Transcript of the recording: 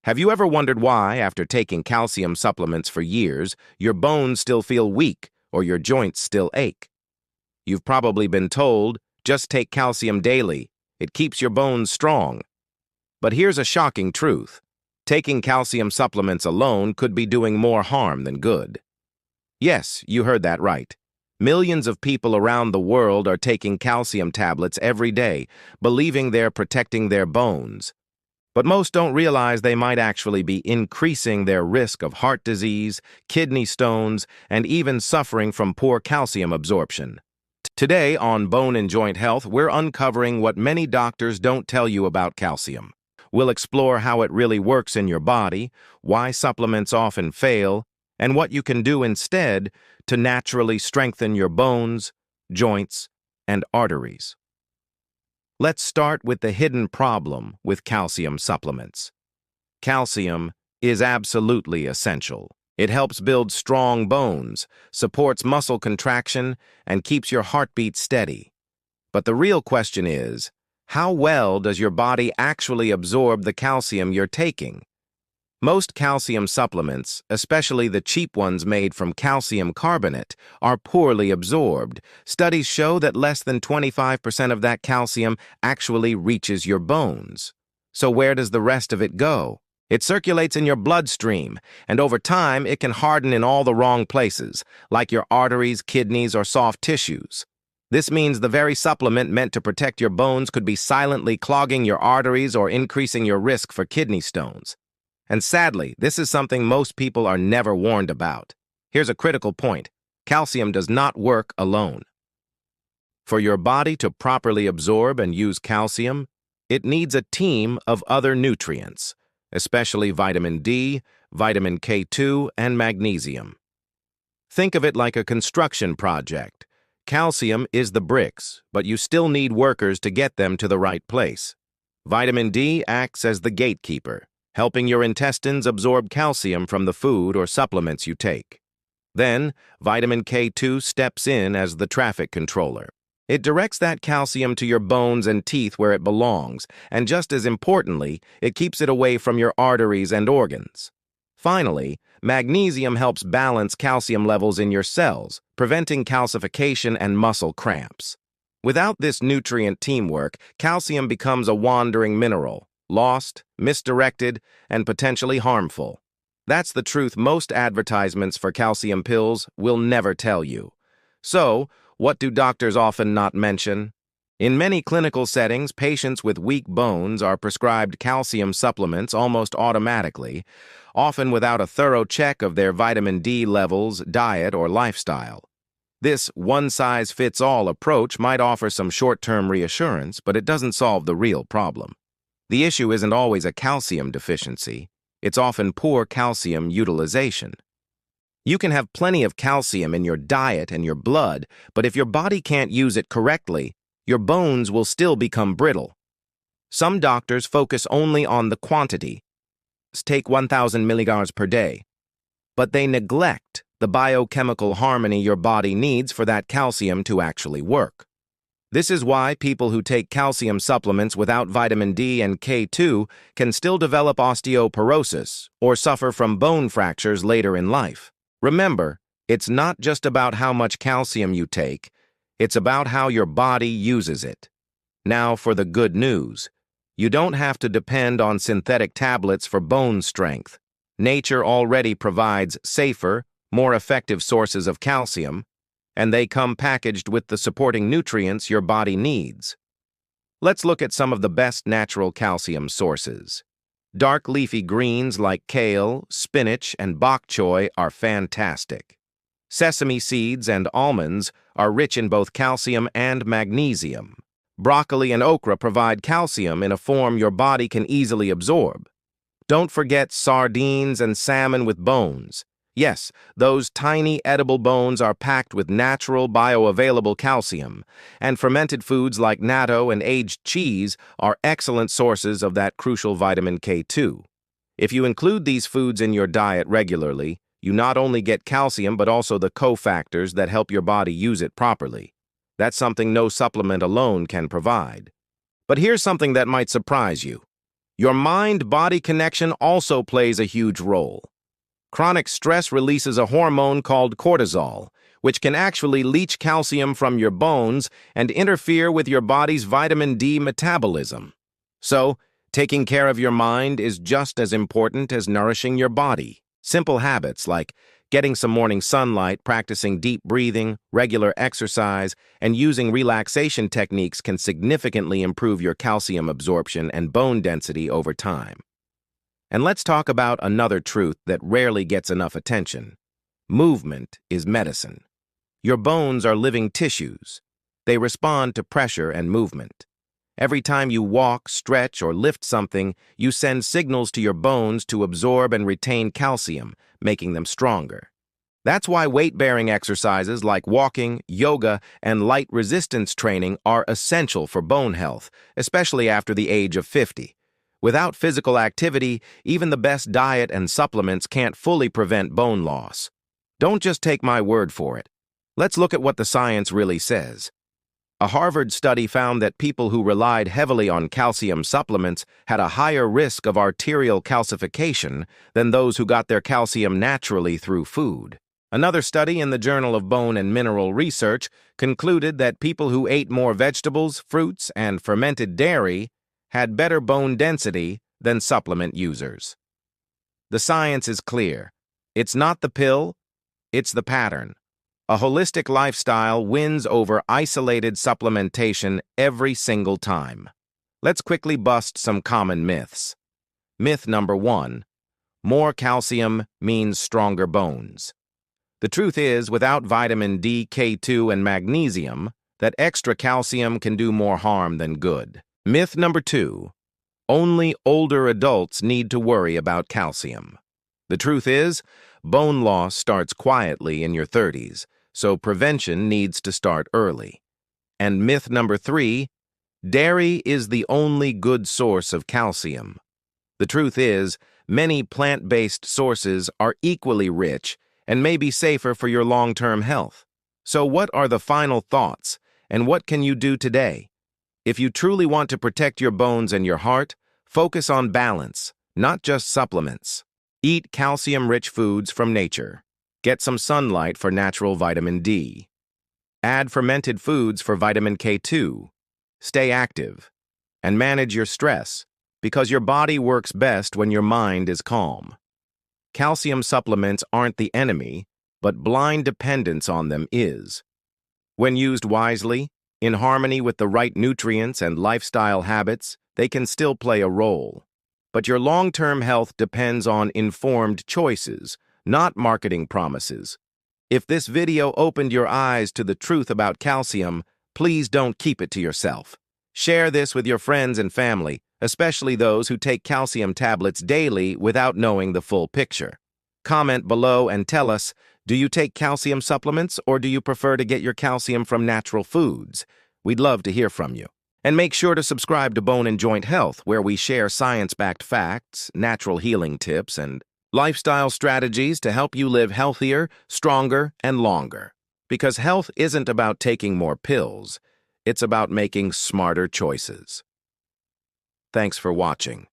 Have you ever wondered why, after taking calcium supplements for years, your bones still feel weak or your joints still ache? You've probably been told, just take calcium daily. It keeps your bones strong. But here's a shocking truth. Taking calcium supplements alone could be doing more harm than good. Yes, you heard that right. Millions of people around the world are taking calcium tablets every day, believing they're protecting their bones. But most don't realize they might actually be increasing their risk of heart disease, kidney stones, and even suffering from poor calcium absorption. Today on Bone and Joint Health, we're uncovering what many doctors don't tell you about calcium. We'll explore how it really works in your body, why supplements often fail, and what you can do instead to naturally strengthen your bones, joints, and arteries. Let's start with the hidden problem with calcium supplements. Calcium is absolutely essential. It helps build strong bones, supports muscle contraction, and keeps your heartbeat steady. But the real question is, how well does your body actually absorb the calcium you're taking? Most calcium supplements, especially the cheap ones made from calcium carbonate, are poorly absorbed. Studies show that less than 25% of that calcium actually reaches your bones. So where does the rest of it go? It circulates in your bloodstream, and over time it can harden in all the wrong places, like your arteries, kidneys, or soft tissues. This means the very supplement meant to protect your bones could be silently clogging your arteries or increasing your risk for kidney stones. And sadly, this is something most people are never warned about. Here's a critical point. Calcium does not work alone. For your body to properly absorb and use calcium, it needs a team of other nutrients, especially vitamin D, vitamin K2, and magnesium. Think of it like a construction project. Calcium is the bricks, but you still need workers to get them to the right place. Vitamin D acts as the gatekeeper, helping your intestines absorb calcium from the food or supplements you take. Then, vitamin K2 steps in as the traffic controller. It directs that calcium to your bones and teeth where it belongs, and just as importantly, it keeps it away from your arteries and organs. Finally, magnesium helps balance calcium levels in your cells, preventing calcification and muscle cramps. Without this nutrient teamwork, calcium becomes a wandering mineral, lost, misdirected, and potentially harmful. That's the truth most advertisements for calcium pills will never tell you. So, what do doctors often not mention? In many clinical settings, patients with weak bones are prescribed calcium supplements almost automatically, often without a thorough check of their vitamin D levels, diet, or lifestyle. This one-size-fits-all approach might offer some short-term reassurance, but it doesn't solve the real problem. The issue isn't always a calcium deficiency. It's often poor calcium utilization. You can have plenty of calcium in your diet and your blood, but if your body can't use it correctly, your bones will still become brittle. Some doctors focus only on the quantity. Take 1,000 milligrams per day. But they neglect the biochemical harmony your body needs for that calcium to actually work. This is why people who take calcium supplements without vitamin D and K2 can still develop osteoporosis or suffer from bone fractures later in life. Remember, it's not just about how much calcium you take, it's about how your body uses it. Now for the good news. You don't have to depend on synthetic tablets for bone strength. Nature already provides safer, more effective sources of calcium, and they come packaged with the supporting nutrients your body needs. Let's look at some of the best natural calcium sources. Dark leafy greens like kale, spinach, and bok choy are fantastic. Sesame seeds and almonds are rich in both calcium and magnesium. Broccoli and okra provide calcium in a form your body can easily absorb. Don't forget sardines and salmon with bones. Yes, those tiny edible bones are packed with natural bioavailable calcium, and fermented foods like natto and aged cheese are excellent sources of that crucial vitamin K2. If you include these foods in your diet regularly, you not only get calcium but also the cofactors that help your body use it properly. That's something no supplement alone can provide. But here's something that might surprise you. Your mind-body connection also plays a huge role. Chronic stress releases a hormone called cortisol, which can actually leach calcium from your bones and interfere with your body's vitamin D metabolism. So, taking care of your mind is just as important as nourishing your body. Simple habits like getting some morning sunlight, practicing deep breathing, regular exercise, and using relaxation techniques can significantly improve your calcium absorption and bone density over time. And let's talk about another truth that rarely gets enough attention. Movement is medicine. Your bones are living tissues. They respond to pressure and movement. Every time you walk, stretch, or lift something, you send signals to your bones to absorb and retain calcium, making them stronger. That's why weight-bearing exercises like walking, yoga, and light resistance training are essential for bone health, especially after the age of 50. Without physical activity, even the best diet and supplements can't fully prevent bone loss. Don't just take my word for it. Let's look at what the science really says. A Harvard study found that people who relied heavily on calcium supplements had a higher risk of arterial calcification than those who got their calcium naturally through food. Another study in the Journal of Bone and Mineral Research concluded that people who ate more vegetables, fruits, and fermented dairy had better bone density than supplement users. The science is clear. It's not the pill, it's the pattern. A holistic lifestyle wins over isolated supplementation every single time. Let's quickly bust some common myths. Myth number 1. More calcium means stronger bones. The truth is, without vitamin D, K2, and magnesium, that extra calcium can do more harm than good. Myth number 2. Only older adults need to worry about calcium. The truth is, bone loss starts quietly in your 30s, so prevention needs to start early. And myth number 3, dairy is the only good source of calcium. The truth is, many plant-based sources are equally rich and may be safer for your long-term health. So what are the final thoughts, and what can you do today? If you truly want to protect your bones and your heart, focus on balance, not just supplements. Eat calcium-rich foods from nature. Get some sunlight for natural vitamin D. Add fermented foods for vitamin K2. Stay active. And manage your stress, because your body works best when your mind is calm. Calcium supplements aren't the enemy, but blind dependence on them is. When used wisely, in harmony with the right nutrients and lifestyle habits, they can still play a role. But your long-term health depends on informed choices, not marketing promises. If this video opened your eyes to the truth about calcium, please don't keep it to yourself. Share this with your friends and family, especially those who take calcium tablets daily without knowing the full picture. Comment below and tell us, do you take calcium supplements or do you prefer to get your calcium from natural foods? We'd love to hear from you. And make sure to subscribe to Bone and Joint Health, where we share science-backed facts, natural healing tips, and lifestyle strategies to help you live healthier, stronger, and longer. Because health isn't about taking more pills, it's about making smarter choices. Thanks for watching.